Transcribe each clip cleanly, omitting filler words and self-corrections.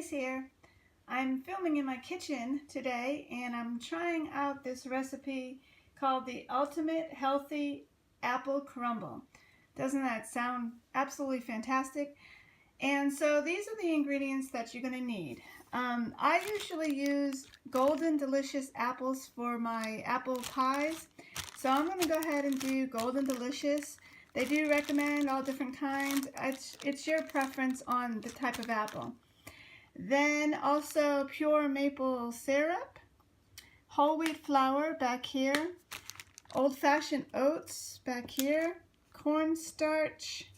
Grace here. I'm filming in my kitchen today and I'm trying out this recipe called the Ultimate Healthy Apple Crumble. Doesn't that sound absolutely fantastic? And so these are the ingredients that you're going to need. I usually use golden delicious apples for my apple pies. So I'm going to go ahead and do golden delicious. They do recommend all different kinds. It's your preference on the type of apple. Then also pure maple syrup, whole wheat flour back here, old-fashioned oats back here, cornstarch,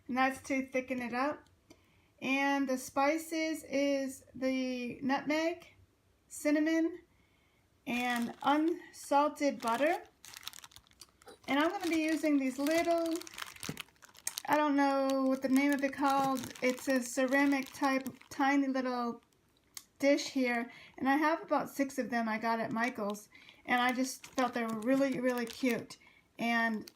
and that's to thicken it up. And the spices is the nutmeg, cinnamon, and unsalted butter. And I'm going to be using these little, I don't know what the name of it called. It's a ceramic type, tiny little dish here. And I have about 6 of them I got at Michael's. And I just felt they were really, really cute. And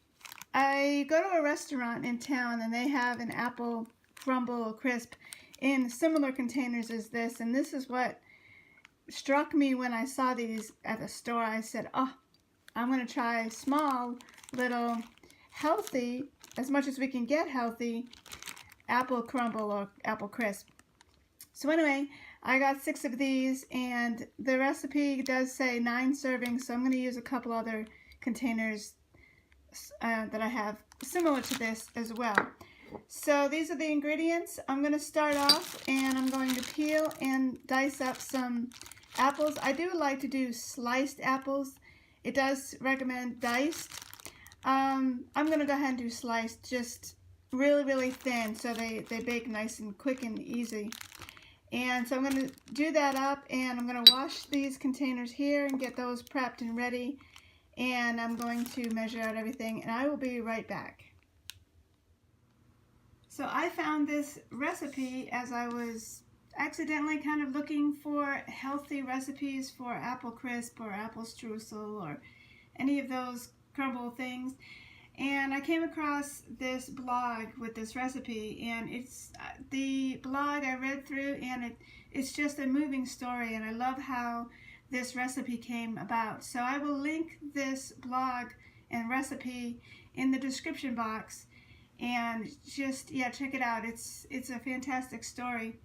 I go to a restaurant in town and they have an apple crumble crisp in similar containers as this. And this is what struck me when I saw these at the store. I said, oh, I'm going to try small, little, healthy, as much as we can get healthy, apple crumble or apple crisp. So anyway, I got 6 of these, and the recipe does say 9 servings, so I'm going to use a couple other containers that I have similar to this as well. So these are the ingredients. I'm going to start off, and I'm going to peel and dice up some apples. I do like to do sliced apples. It does recommend diced. I'm going to go ahead and do sliced, just really, really thin, so they bake nice and quick and easy. And so I'm going to do that up, and I'm going to wash these containers here and get those prepped and ready. And I'm going to measure out everything, and I will be right back. So I found this recipe as I was accidentally kind of looking for healthy recipes for apple crisp or apple streusel or any of those crumble things, and I came across this blog with this recipe, and it's the blog I read through, and it's just a moving story, and I love how this recipe came about. So I will link this blog and recipe in the description box, and just check it out. It's a fantastic story.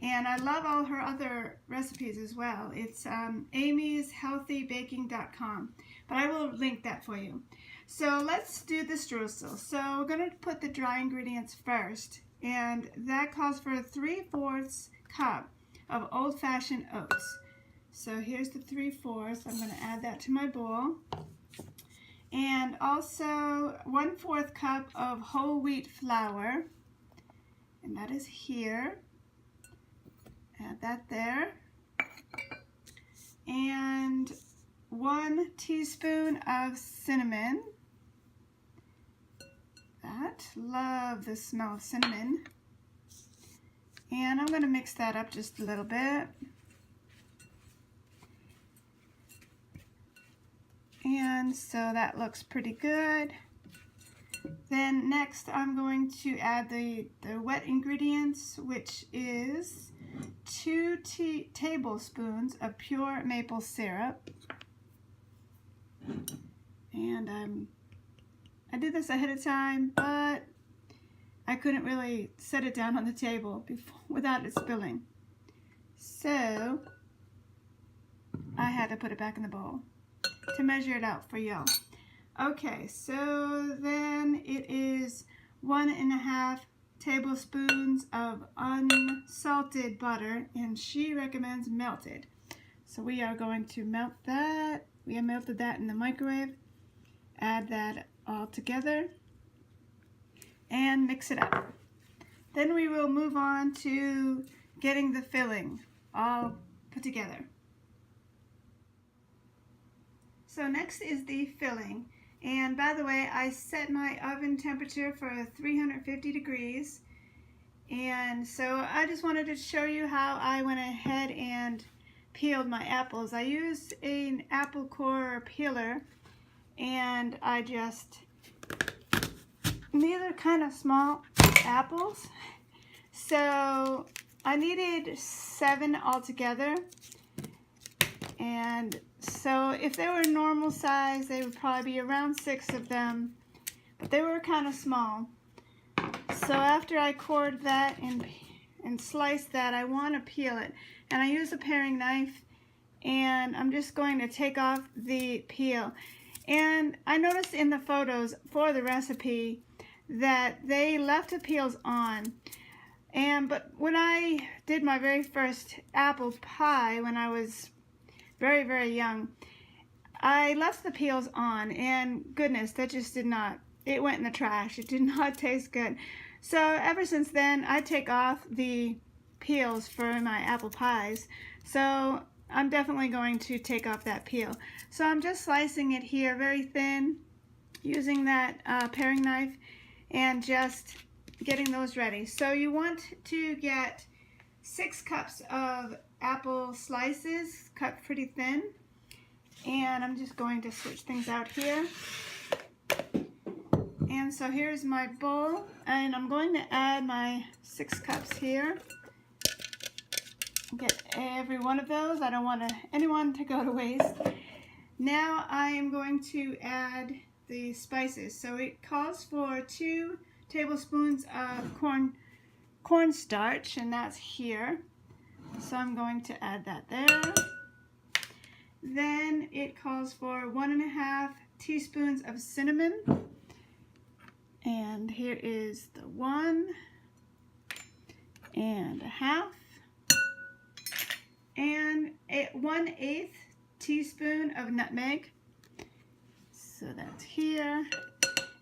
And I love all her other recipes as well. It's amyshealthybaking.com. But I will link that for you. So let's do the streusel. So we're going to put the dry ingredients first. And that calls for a 3/4 cup of old-fashioned oats. So here's the 3/4. I'm going to add that to my bowl. And also 1/4 cup of whole wheat flour. And that is here. Add that there. And 1 teaspoon of cinnamon. Love the smell of cinnamon. And I'm going to mix that up just a little bit. And so that looks pretty good. Then next I'm going to add the wet ingredients, which is 2 tablespoons of pure maple syrup. And I did this ahead of time, but I couldn't really set it down on the table without it spilling. So I had to put it back in the bowl to measure it out for y'all. Okay, so then it is 1.5 tablespoons of unsalted butter, and she recommends melted. So we are going to melt that. We have melted that in the microwave. Add that all together and mix it up. Then we will move on to getting the filling all put together. So next is the filling. And by the way, I set my oven temperature for 350 degrees. And so I just wanted to show you how I went ahead and peeled my apples. I used an apple core peeler, and I just, these are kind of small apples, so I needed 7 altogether, and so if they were normal size, they would probably be around 6 of them, but they were kind of small. So after I cored that and sliced that, I want to peel it, and I use a paring knife, and I'm just going to take off the peel. And I noticed in the photos for the recipe that they left the peels on. But when I did my very first apple pie when I was very, very young, I left the peels on, and goodness, that just did not, it went in the trash. It did not taste good. So ever since then, I take off the peels for my apple pies. So I'm definitely going to take off that peel. So I'm just slicing it here very thin using that paring knife and just getting those ready. So you want to get 6 cups of apple slices cut pretty thin, and I'm just going to switch things out here. And so here's my bowl, and I'm going to add my 6 cups here. Get every one of those. I don't want anyone to go to waste. Now I am going to add the spices. So it calls for 2 tablespoons of cornstarch, and that's here. So I'm going to add that there. Then it calls for 1½ teaspoons of cinnamon. And here is the 1 1/2. And 1/8 teaspoon of nutmeg. So that's here.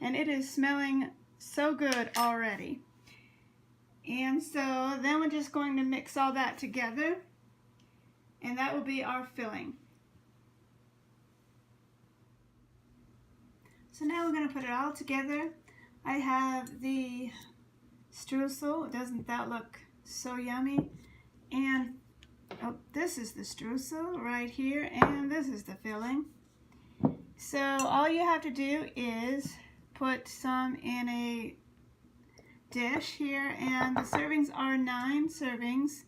And it is smelling so good already. And so then we're just going to mix all that together, and that will be our filling. So now we're going to put it all together. I have the streusel. Doesn't that look so yummy? And oh, this is the streusel right here, and this is the filling. So all you have to do is put some in a dish here, and the servings are 9 servings,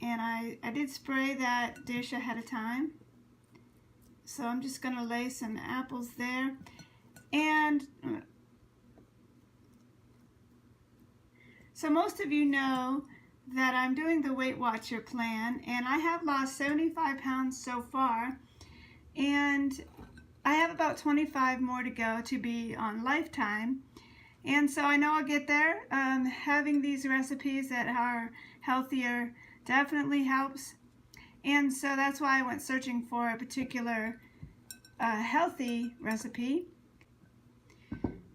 and I did spray that dish ahead of time. So I'm just going to lay some apples there. And so most of you know that I'm doing the Weight Watcher plan, and I have lost 75 pounds so far, and I have about 25 more to go to be on Lifetime. And so I know I'll get there. Having these recipes that are healthier definitely helps. And so that's why I went searching for a particular healthy recipe.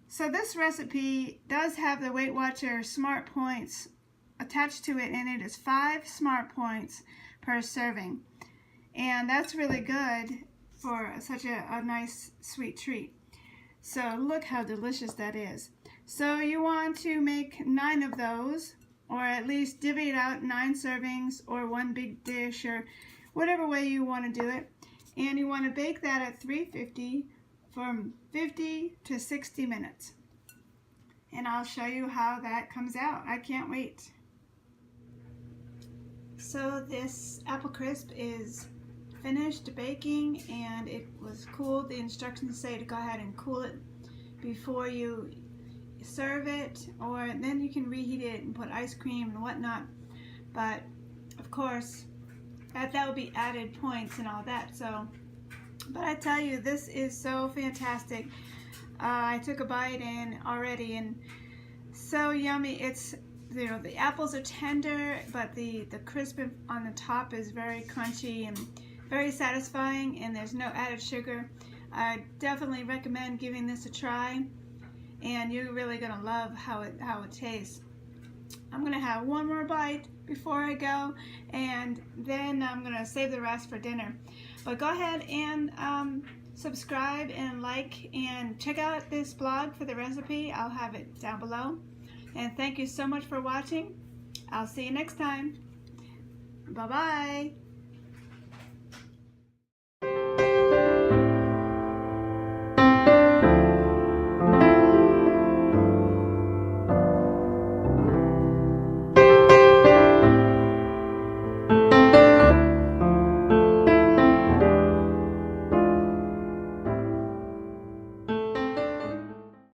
So this recipe does have the Weight Watcher Smart Points attached to it, and it is 5 Smart Points per serving. And that's really good for such a nice sweet treat. So look how delicious that is. So you want to make 9 of those, or at least divvy it out 9 servings, or 1 big dish, or whatever way you want to do it. And you want to bake that at 350 from 50 to 60 minutes. And I'll show you how that comes out. I can't wait. So this apple crisp is finished baking, and it was cooled. The instructions say to go ahead and cool it before you serve it, or then you can reheat it and put ice cream and whatnot. But of course that will be added points and all that. So, but I tell you, this is so fantastic. I took a bite in already, and so yummy. It's, you know, the apples are tender, but the crisp on the top is very crunchy and very satisfying, and there's no added sugar. I definitely recommend giving this a try, and you're really gonna love how it tastes. I'm gonna have one more bite before I go, and then I'm gonna save the rest for dinner. But go ahead and subscribe and like, and check out this blog for the recipe. I'll have it down below. And thank you so much for watching. I'll see you next time. Bye-bye.